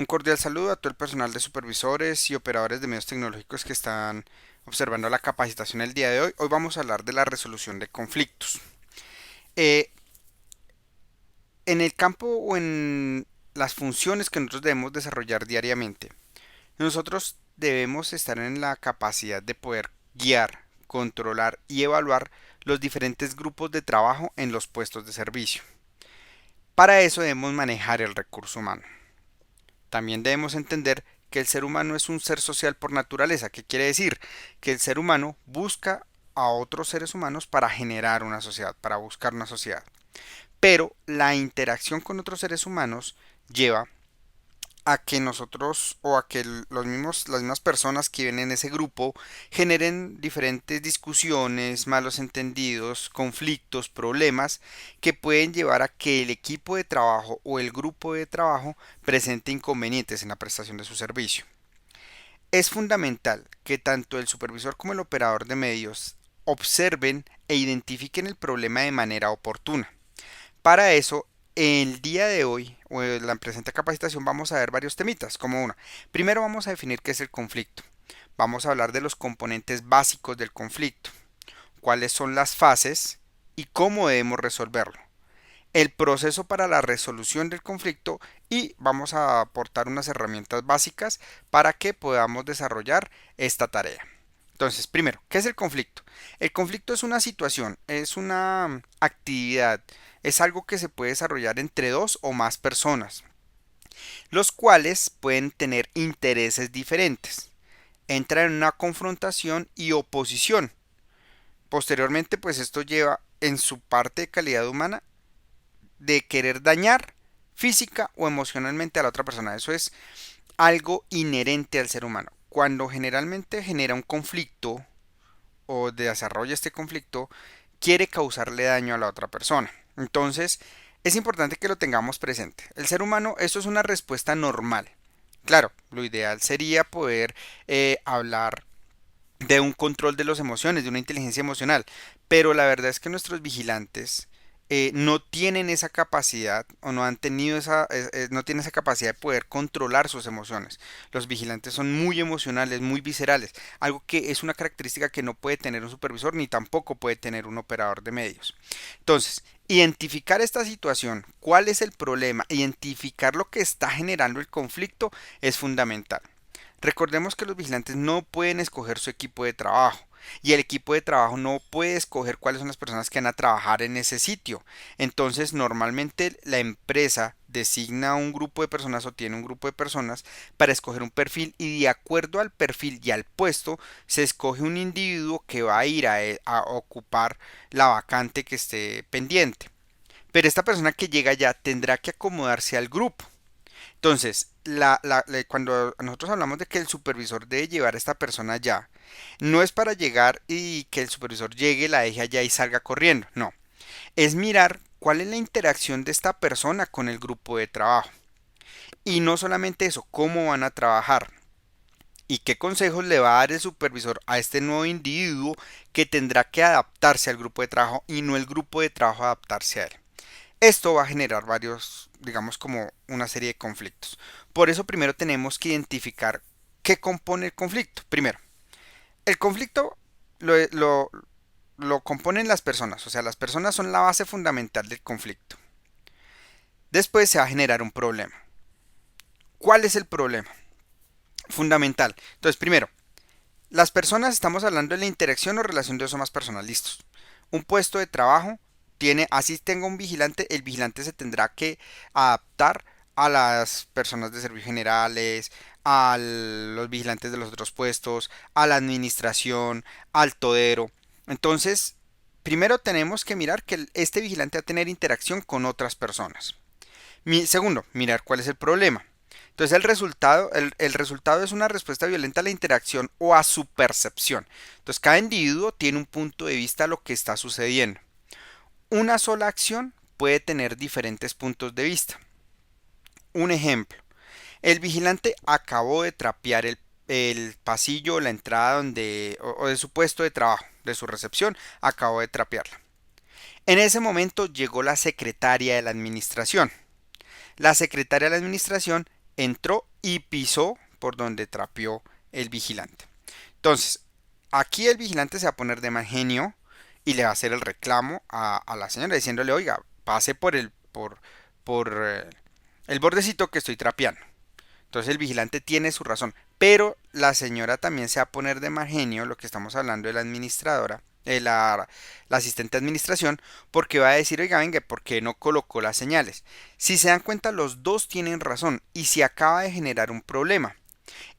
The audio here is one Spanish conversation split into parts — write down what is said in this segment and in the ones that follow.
Un cordial saludo a todo el personal de supervisores y operadores de medios tecnológicos que están observando la capacitación el día de hoy. Hoy vamos a hablar de la resolución de conflictos. Eh, en el campo o en las funciones que nosotros debemos desarrollar diariamente, nosotros debemos estar en la capacidad de poder guiar, controlar y evaluar los diferentes grupos de trabajo en los puestos de servicio. Para eso debemos manejar el recurso humano. También debemos entender que el ser humano es un ser social por naturaleza. ¿Qué quiere decir? Que el ser humano busca a otros seres humanos para generar una sociedad, para buscar una sociedad. Pero la interacción con otros seres humanos lleva a que nosotros o a que las mismas personas que viven en ese grupo generen diferentes discusiones, malos entendidos, conflictos, problemas que pueden llevar a que el equipo de trabajo o el grupo de trabajo presente inconvenientes en la prestación de su servicio. Es fundamental que tanto el supervisor como el operador de medios observen e identifiquen el problema de manera oportuna. Para eso, el día de hoy, o en la presente capacitación, vamos a ver varios temitas, como una. Primero vamos a definir qué es el conflicto. Vamos a hablar de los componentes básicos del conflicto, cuáles son las fases y cómo debemos resolverlo. El proceso para la resolución del conflicto y vamos a aportar unas herramientas básicas para que podamos desarrollar esta tarea. Entonces, primero, ¿qué es el conflicto? El conflicto es una situación, es una actividad, es algo que se puede desarrollar entre dos o más personas, los cuales pueden tener intereses diferentes. Entra en una confrontación y oposición. Posteriormente, pues esto lleva en su parte de calidad humana de querer dañar física o emocionalmente a la otra persona. Eso es algo inherente al ser humano. Cuando generalmente genera un conflicto o desarrolla este conflicto, quiere causarle daño a la otra persona. Entonces, es importante que lo tengamos presente. El ser humano, esto es una respuesta normal. Claro, lo ideal sería poder hablar de un control de las emociones, de una inteligencia emocional, pero la verdad es que nuestros vigilantes no tienen esa capacidad o no han tenido no tienen esa capacidad de poder controlar sus emociones. Los vigilantes son muy emocionales, muy viscerales, algo que es una característica que no puede tener un supervisor ni tampoco puede tener un operador de medios. Entonces, identificar esta situación, cuál es el problema, identificar lo que está generando el conflicto es fundamental. Recordemos que los vigilantes no pueden escoger su equipo de trabajo y el equipo de trabajo no puede escoger cuáles son las personas que van a trabajar en ese sitio. Entonces, normalmente la empresa designa un grupo de personas o tiene un grupo de personas para escoger un perfil y de acuerdo al perfil y al puesto se escoge un individuo que va a ir a ocupar la vacante que esté pendiente. Pero esta persona que llega ya tendrá que acomodarse al grupo. Entonces, cuando nosotros hablamos de que el supervisor debe llevar a esta persona allá, no es para llegar y que el supervisor llegue, la deje allá y salga corriendo, no. Es mirar cuál es la interacción de esta persona con el grupo de trabajo. Y no solamente eso, cómo van a trabajar y qué consejos le va a dar el supervisor a este nuevo individuo que tendrá que adaptarse al grupo de trabajo y no el grupo de trabajo adaptarse a él. Esto va a generar varios, digamos, como una serie de conflictos. Por eso primero tenemos que identificar qué compone el conflicto. Primero, el conflicto lo, lo, lo componen las personas, o sea, las personas son la base fundamental del conflicto. Después se va a generar un problema. ¿Cuál es el problema? Fundamental. Entonces, primero, las personas, estamos hablando de la interacción o relación de dos o más personas, listos. Un puesto de trabajo tiene, así tenga un vigilante, el vigilante se tendrá que adaptar a las personas de servicios generales, a los vigilantes de los otros puestos, a la administración, al todero. Entonces, primero tenemos que mirar que este vigilante va a tener interacción con otras personas. Segundo, mirar cuál es el problema. Entonces el resultado es una respuesta violenta a la interacción o a su percepción. Entonces cada individuo tiene un punto de vista a lo que está sucediendo. Una sola acción puede tener diferentes puntos de vista. Un ejemplo, el vigilante acabó de trapear el pasillo o la entrada o de su puesto de trabajo, de su recepción, acabó de trapearla. En ese momento llegó la secretaria de la administración. La secretaria de la administración entró y pisó por donde trapeó el vigilante. Entonces, aquí el vigilante se va a poner de mal genio y le va a hacer el reclamo a la señora diciéndole, oiga, pase por el bordecito que estoy trapeando. Entonces el vigilante tiene su razón, pero la señora también se va a poner de mal genio, lo que estamos hablando de la administradora, la asistente de administración, porque va a decir, oiga, venga, ¿por qué no colocó las señales? Si se dan cuenta, los dos tienen razón y se acaba de generar un problema.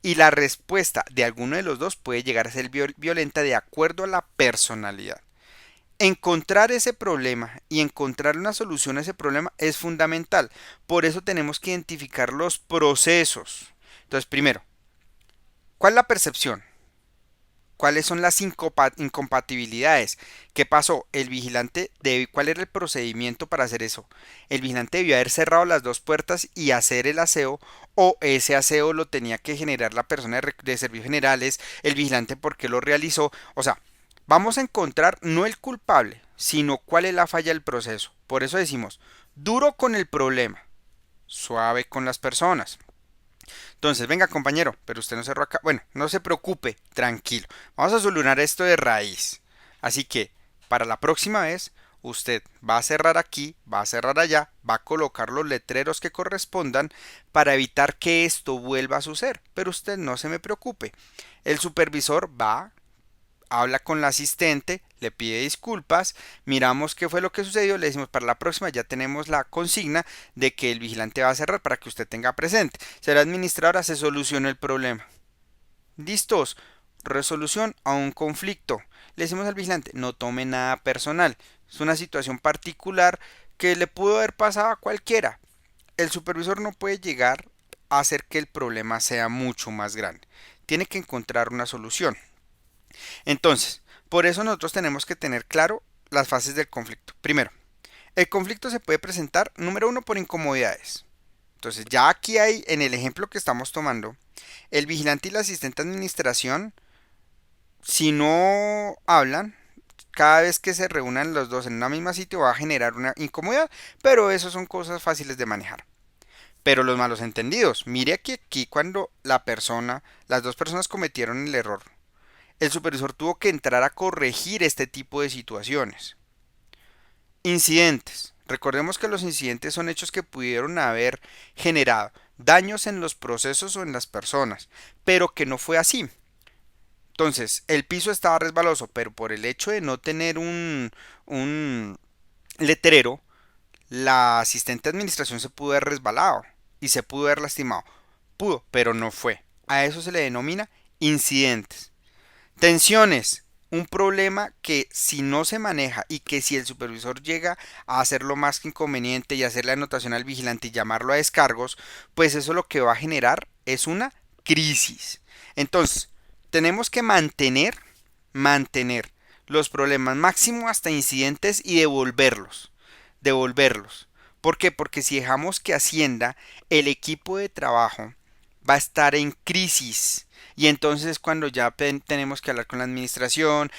Y la respuesta de alguno de los dos puede llegar a ser violenta de acuerdo a la personalidad. Encontrar ese problema y encontrar una solución a ese problema es fundamental. Por eso tenemos que identificar los procesos. Entonces, primero, ¿cuál es la percepción? ¿Cuáles son las incompatibilidades? ¿Qué pasó? ¿Cuál era el procedimiento para hacer eso? El vigilante debió haber cerrado las dos puertas y hacer el aseo, o ese aseo lo tenía que generar la persona de servicios generales, el vigilante porque lo realizó. O sea, vamos a encontrar no el culpable, sino cuál es la falla del proceso. Por eso decimos, duro con el problema, suave con las personas. Entonces, venga compañero, pero usted no cerró acá. Bueno, no se preocupe, tranquilo. Vamos a solucionar esto de raíz. Así que, para la próxima vez, usted va a cerrar aquí, va a cerrar allá, va a colocar los letreros que correspondan para evitar que esto vuelva a suceder. Pero usted no se me preocupe. El supervisor va, habla con la asistente, le pide disculpas, miramos qué fue lo que sucedió, le decimos para la próxima ya tenemos la consigna de que el vigilante va a cerrar para que usted tenga presente. Será administradora, se soluciona el problema. Listos, resolución a un conflicto. Le decimos al vigilante, no tome nada personal, es una situación particular que le pudo haber pasado a cualquiera. El supervisor no puede llegar a hacer que el problema sea mucho más grande. Tiene que encontrar una solución. Entonces, por eso nosotros tenemos que tener claro las fases del conflicto. Primero, el conflicto se puede presentar, número uno, por incomodidades. Entonces, ya aquí hay, en el ejemplo que estamos tomando, el vigilante y la asistente de administración, si no hablan, cada vez que se reúnan los dos en una misma sitio va a generar una incomodidad, pero eso son cosas fáciles de manejar. Pero los malos entendidos, mire que aquí cuando las dos personas cometieron el error, el supervisor tuvo que entrar a corregir este tipo de situaciones. Incidentes. Recordemos que los incidentes son hechos que pudieron haber generado daños en los procesos o en las personas, pero que no fue así. Entonces, el piso estaba resbaloso, pero por el hecho de no tener un letrero, la asistente de administración se pudo haber resbalado y se pudo haber lastimado. Pudo, pero no fue. A eso se le denomina incidentes. Tensiones, un problema que si no se maneja y que si el supervisor llega a hacerlo más que inconveniente y hacerle anotación al vigilante y llamarlo a descargos, pues eso lo que va a generar es una crisis. Entonces, tenemos que mantener los problemas máximo hasta incidentes y devolverlos. ¿Por qué? Porque si dejamos que ascienda, el equipo de trabajo va a estar en crisis. Y entonces es cuando ya tenemos que hablar con la administración,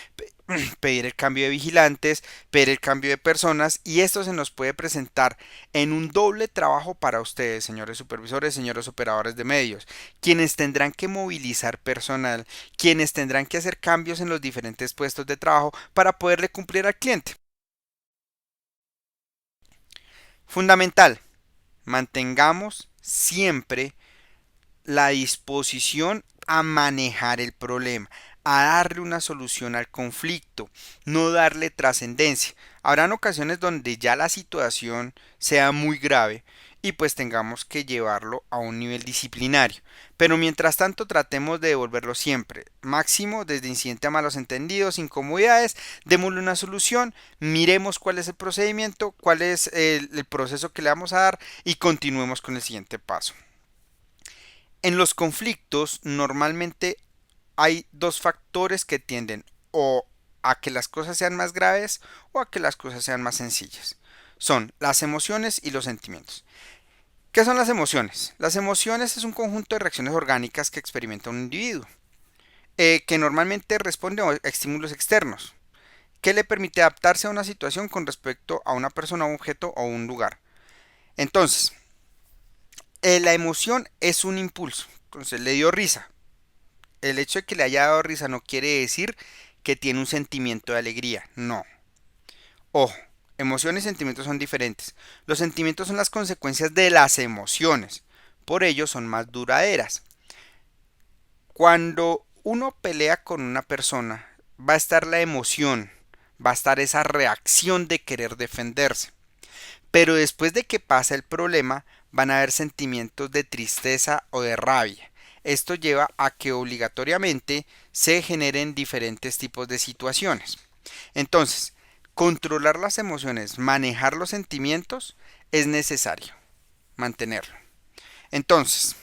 pedir el cambio de vigilantes, pedir el cambio de personas y esto se nos puede presentar en un doble trabajo para ustedes, señores supervisores, señores operadores de medios, quienes tendrán que movilizar personal, quienes tendrán que hacer cambios en los diferentes puestos de trabajo para poderle cumplir al cliente. Fundamental, mantengamos siempre la disposición a manejar el problema, a darle una solución al conflicto, no darle trascendencia. Habrán ocasiones donde ya la situación sea muy grave y pues tengamos que llevarlo a un nivel disciplinario. Pero mientras tanto tratemos de devolverlo siempre. Máximo desde incidente a malos entendidos, incomodidades, démosle una solución, miremos cuál es el procedimiento, cuál es el proceso que le vamos a dar y continuemos con el siguiente paso. En los conflictos normalmente hay dos factores que tienden o a que las cosas sean más graves o a que las cosas sean más sencillas. Son las emociones y los sentimientos. ¿Qué son las emociones? Las emociones es un conjunto de reacciones orgánicas que experimenta un individuo, que normalmente responde a estímulos externos, que le permite adaptarse a una situación con respecto a una persona, un objeto o un lugar. Entonces, La emoción es un impulso. Entonces le dio risa. El hecho de que le haya dado risa no quiere decir que tiene un sentimiento de alegría. No. Ojo, emociones y sentimientos son diferentes. Los sentimientos son las consecuencias de las emociones. Por ello son más duraderas. Cuando uno pelea con una persona, va a estar la emoción, va a estar esa reacción de querer defenderse. Pero después de que pasa el problema, van a haber sentimientos de tristeza o de rabia. Esto lleva a que obligatoriamente se generen diferentes tipos de situaciones. Entonces, controlar las emociones, manejar los sentimientos, es necesario mantenerlo. Entonces,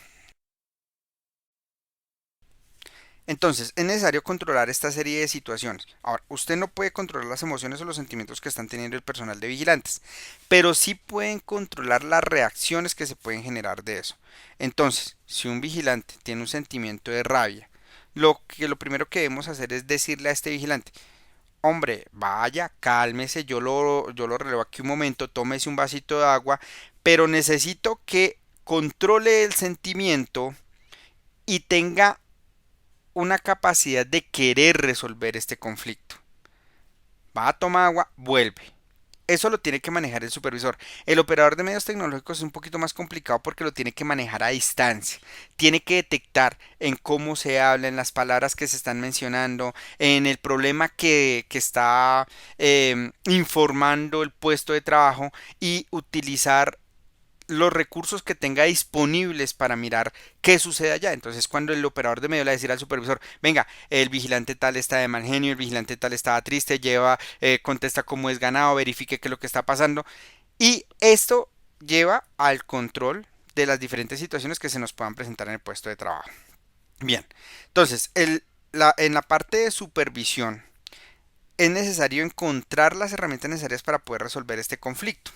Entonces, es necesario controlar esta serie de situaciones. Ahora, usted no puede controlar las emociones o los sentimientos que están teniendo el personal de vigilantes, pero sí pueden controlar las reacciones que se pueden generar de eso. Entonces, si un vigilante tiene un sentimiento de rabia, lo primero que debemos hacer es decirle a este vigilante, hombre, vaya, cálmese, yo lo relevo aquí un momento, tómese un vasito de agua, pero necesito que controle el sentimiento y tenga una capacidad de querer resolver este conflicto. Va a tomar agua, vuelve. Eso lo tiene que manejar el supervisor. El operador de medios tecnológicos es un poquito más complicado porque lo tiene que manejar a distancia. Tiene que detectar en cómo se habla, en las palabras que se están mencionando, en el problema que está informando el puesto de trabajo y utilizar los recursos que tenga disponibles para mirar qué sucede allá. Entonces, cuando el operador de medio le va a decir al supervisor, venga, el vigilante tal está de mal genio, el vigilante tal está triste, contesta cómo es ganado, verifique qué es lo que está pasando. Y esto lleva al control de las diferentes situaciones que se nos puedan presentar en el puesto de trabajo. Bien, entonces, en la parte de supervisión, es necesario encontrar las herramientas necesarias para poder resolver este conflicto.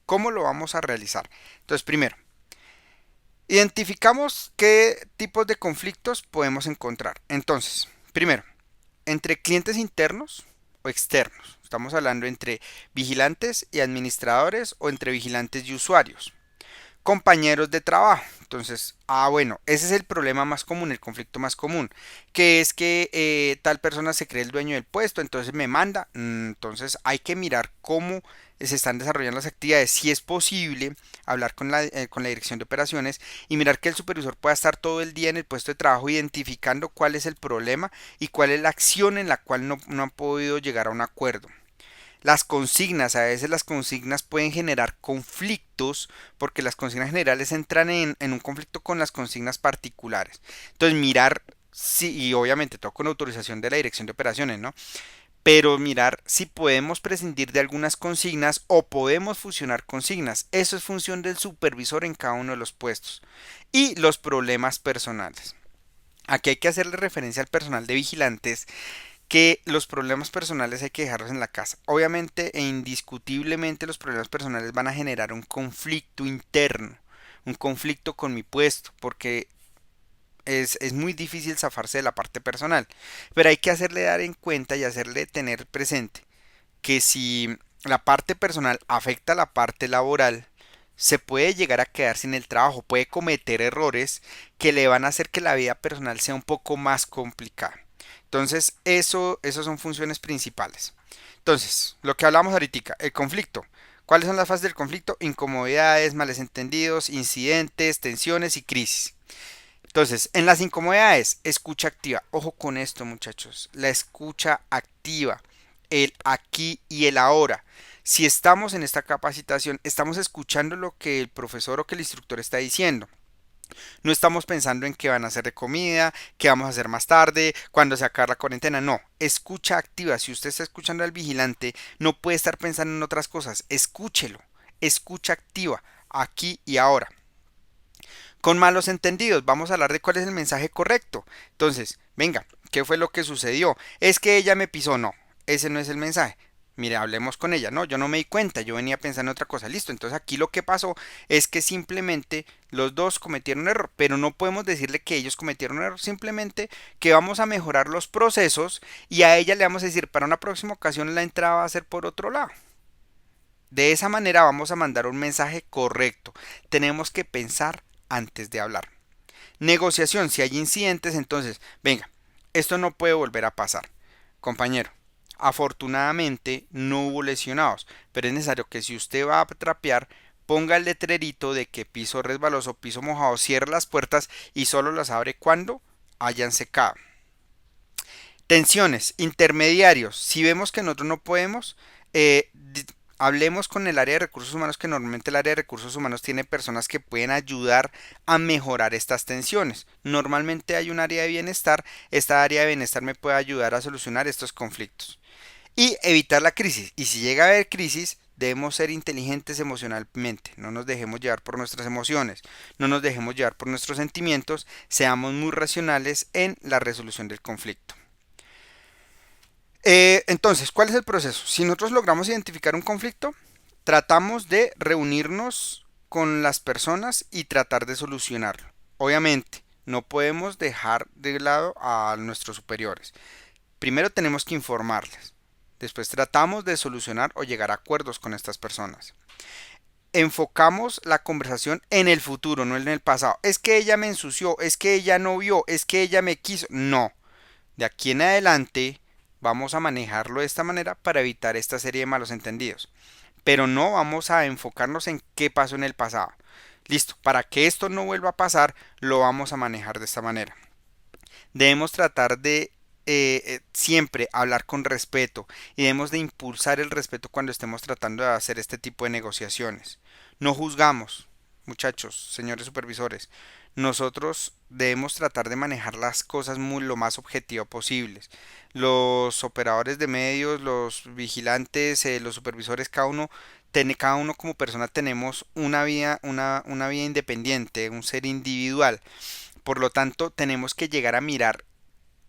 ¿Cómo lo vamos a realizar? Entonces, primero, identificamos qué tipos de conflictos podemos encontrar. Entonces, primero, entre clientes internos o externos. Estamos hablando entre vigilantes y administradores o entre vigilantes y usuarios. Compañeros de trabajo. Entonces, bueno, ese es el problema más común, el conflicto más común, que es que tal persona se cree el dueño del puesto, entonces me manda. Entonces hay que mirar cómo se están desarrollando las actividades, si es posible hablar con la dirección de operaciones y mirar que el supervisor pueda estar todo el día en el puesto de trabajo identificando cuál es el problema y cuál es la acción en la cual no han podido llegar a un acuerdo. Las consignas, a veces las consignas pueden generar conflictos porque las consignas generales entran en un conflicto con las consignas particulares. Entonces mirar, sí, y obviamente todo con autorización de la dirección de operaciones, ¿no? Pero mirar si podemos prescindir de algunas consignas o podemos fusionar consignas. Eso es función del supervisor en cada uno de los puestos. Y los problemas personales. Aquí hay que hacerle referencia al personal de vigilantes que los problemas personales hay que dejarlos en la casa. Obviamente e indiscutiblemente los problemas personales van a generar un conflicto interno, un conflicto con mi puesto, porque es muy difícil zafarse de la parte personal. Pero hay que hacerle dar en cuenta y hacerle tener presente que si la parte personal afecta a la parte laboral, se puede llegar a quedar sin el trabajo, puede cometer errores que le van a hacer que la vida personal sea un poco más complicada. Entonces, eso son funciones principales. Entonces, lo que hablamos ahorita, el conflicto. ¿Cuáles son las fases del conflicto? Incomodidades, males entendidos, incidentes, tensiones y crisis. Entonces, en las incomodidades, escucha activa. Ojo con esto, muchachos. La escucha activa, el aquí y el ahora. Si estamos en esta capacitación, estamos escuchando lo que el profesor o que el instructor está diciendo. No estamos pensando en qué van a hacer de comida, qué vamos a hacer más tarde, cuándo se acaba la cuarentena. No, escucha activa. Si usted está escuchando al vigilante, no puede estar pensando en otras cosas. Escúchelo. Escucha activa, aquí y ahora. Con malos entendidos, vamos a hablar de cuál es el mensaje correcto. Entonces, venga, ¿qué fue lo que sucedió? Es que ella me pisó, no, ese no es el mensaje. Mire, hablemos con ella, no, yo no me di cuenta, yo venía pensando en otra cosa, listo. Entonces aquí lo que pasó es que simplemente los dos cometieron un error, pero no podemos decirle que ellos cometieron un error, simplemente que vamos a mejorar los procesos y a ella le vamos a decir, para una próxima ocasión la entrada va a ser por otro lado. De esa manera vamos a mandar un mensaje correcto. Tenemos que pensar antes de hablar. Negociación, si hay incidentes, entonces, venga, esto no puede volver a pasar. Compañero, afortunadamente no hubo lesionados, pero es necesario que si usted va a trapear, ponga el letrerito de que piso resbaloso, piso mojado, cierre las puertas y solo las abre cuando hayan secado. Tensiones, intermediarios. Si vemos que nosotros no podemos, hablemos con el área de recursos humanos, que normalmente el área de recursos humanos tiene personas que pueden ayudar a mejorar estas tensiones. Normalmente hay un área de bienestar, esta área de bienestar me puede ayudar a solucionar estos conflictos y evitar la crisis. Y si llega a haber crisis, debemos ser inteligentes emocionalmente, no nos dejemos llevar por nuestras emociones, no nos dejemos llevar por nuestros sentimientos, seamos muy racionales en la resolución del conflicto. Entonces, ¿cuál es el proceso? Si nosotros logramos identificar un conflicto, tratamos de reunirnos con las personas y tratar de solucionarlo. Obviamente, no podemos dejar de lado a nuestros superiores. Primero tenemos que informarles. Después tratamos de solucionar o llegar a acuerdos con estas personas. Enfocamos la conversación en el futuro, no en el pasado. Es que ella me ensució, es que ella no vio, es que ella me quiso. No. De aquí en adelante vamos a manejarlo de esta manera para evitar esta serie de malos entendidos. Pero no vamos a enfocarnos en qué pasó en el pasado. Listo, para que esto no vuelva a pasar, lo vamos a manejar de esta manera. Debemos tratar de siempre hablar con respeto y debemos de impulsar el respeto cuando estemos tratando de hacer este tipo de negociaciones. No juzgamos, muchachos, señores supervisores. Nosotros debemos tratar de manejar las cosas lo más objetivo posibles. Los operadores de medios, los vigilantes, los supervisores, cada uno como persona tenemos una vida independiente, un ser individual. Por lo tanto, tenemos que llegar a mirar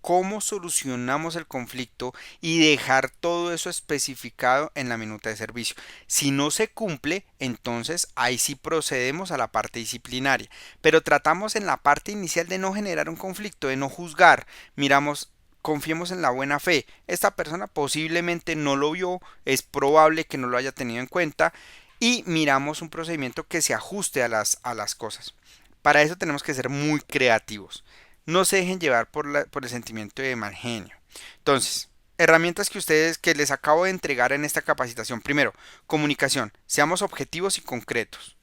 cómo solucionamos el conflicto y dejar todo eso especificado en la minuta de servicio. Si no se cumple, entonces ahí sí procedemos a la parte disciplinaria, pero tratamos en la parte inicial de no generar un conflicto, de no juzgar, miramos. Confiemos en la buena fe. Esta persona posiblemente no lo vio, es probable que no lo haya tenido en cuenta y miramos un procedimiento que se ajuste a las cosas. Para eso tenemos que ser muy creativos. No se dejen llevar por el sentimiento de mal genio. Entonces, herramientas que les acabo de entregar en esta capacitación. Primero, comunicación. Seamos objetivos y concretos.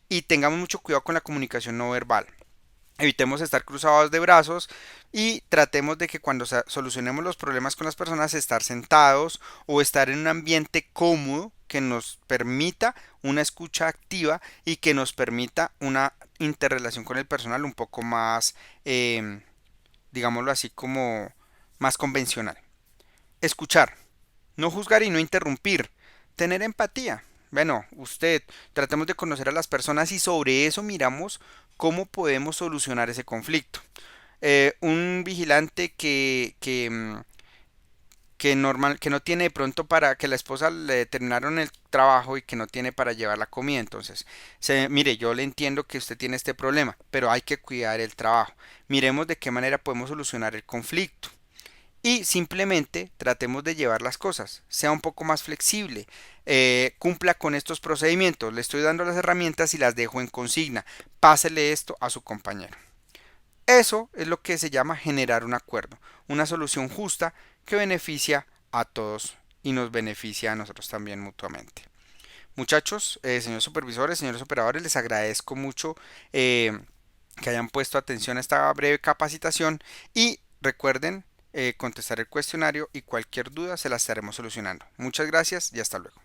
Y tengamos mucho cuidado con la comunicación no verbal. Evitemos estar cruzados de brazos y tratemos de que cuando solucionemos los problemas con las personas, estar sentados o estar en un ambiente cómodo que nos permita una escucha activa y que nos permita una interrelación con el personal un poco más, digámoslo así, como más convencional. Escuchar, no juzgar y no interrumpir. Tener empatía. Bueno, tratemos de conocer a las personas y sobre eso miramos cómo podemos solucionar ese conflicto. Un vigilante que no tiene de pronto para que la esposa le terminaron el trabajo y que no tiene para llevar la comida. Entonces, mire, yo le entiendo que usted tiene este problema, pero hay que cuidar el trabajo. Miremos de qué manera podemos solucionar el conflicto. Y simplemente tratemos de llevar las cosas, sea un poco más flexible, cumpla con estos procedimientos, le estoy dando las herramientas y las dejo en consigna, pásele esto a su compañero. Eso es lo que se llama generar un acuerdo, una solución justa que beneficia a todos y nos beneficia a nosotros también mutuamente. Muchachos, señores supervisores, señores operadores, les agradezco mucho que hayan puesto atención a esta breve capacitación y recuerden contestar el cuestionario y cualquier duda se la estaremos solucionando. Muchas gracias y hasta luego.